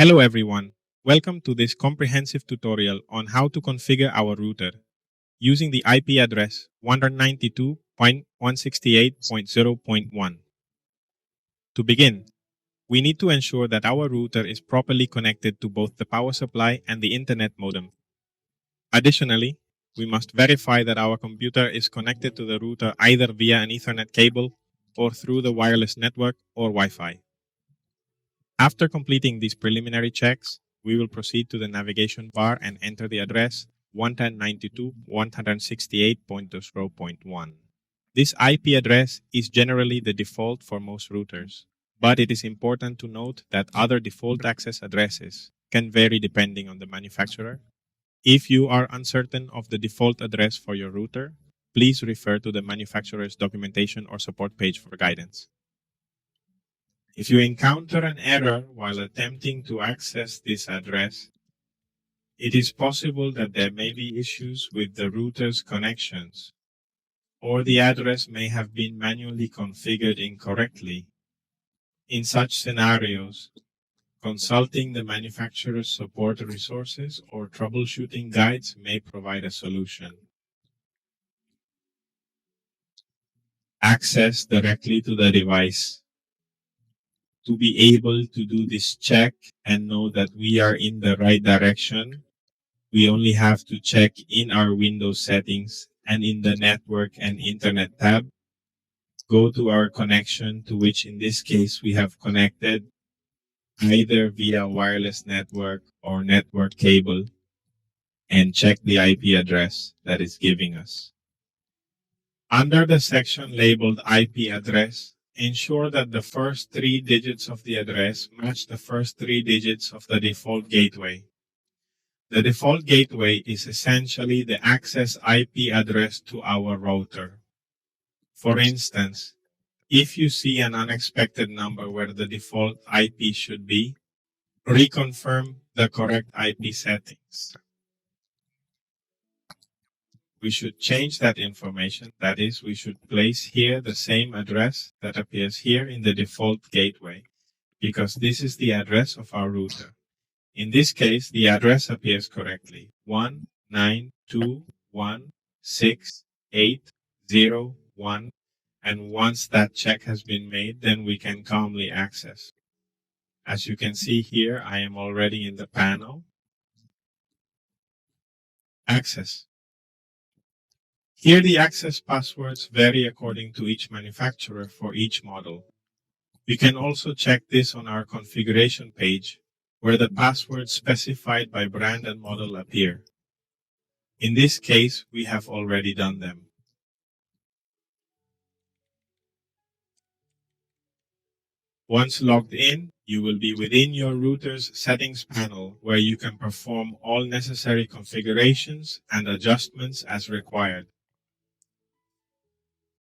Hello everyone, welcome to this comprehensive tutorial on how to configure our router using the IP address 192.168.0.1. To begin, we need to ensure that our router is properly connected to both the power supply and the internet modem. Additionally, we must verify that our computer is connected to the router either via an Ethernet cable or through the wireless network or Wi-Fi. After completing these preliminary checks, we will proceed to the navigation bar and enter the address 110.92.168.0.1. This IP address is generally the default for most routers, but it is important to note that other default access addresses can vary depending on the manufacturer. If you are uncertain of the default address for your router, please refer to the manufacturer's documentation or support page for guidance. If you encounter an error while attempting to access this address, it is possible that there may be issues with the router's connections, or the address may have been manually configured incorrectly. In such scenarios, consulting the manufacturer's support resources or troubleshooting guides may provide a solution. Access directly to the device. To be able to do this check and know that we are in the right direction, we only have to check in our Windows settings and in the Network and Internet tab, go to our connection, to which in this case we have connected either via wireless network or network cable, and check the IP address that is giving us. Under the section labeled IP address, ensure that the first 3 digits of the address match the first 3 digits of the default gateway. The default gateway is essentially the access IP address to our router. For instance, if you see an unexpected number where the default IP should be, reconfirm the correct IP settings. We should change that information. That is, we should place here the same address that appears here in the default gateway, because this is the address of our router. In this case, the address appears correctly, 192.168.0.1, and once that check has been made, then we can calmly access. As you can see here, I am already in the panel. Access. Here the access passwords vary according to each manufacturer for each model. You can also check this on our configuration page, where the passwords specified by brand and model appear. In this case, we have already done them. Once logged in, you will be within your router's settings panel, where you can perform all necessary configurations and adjustments as required.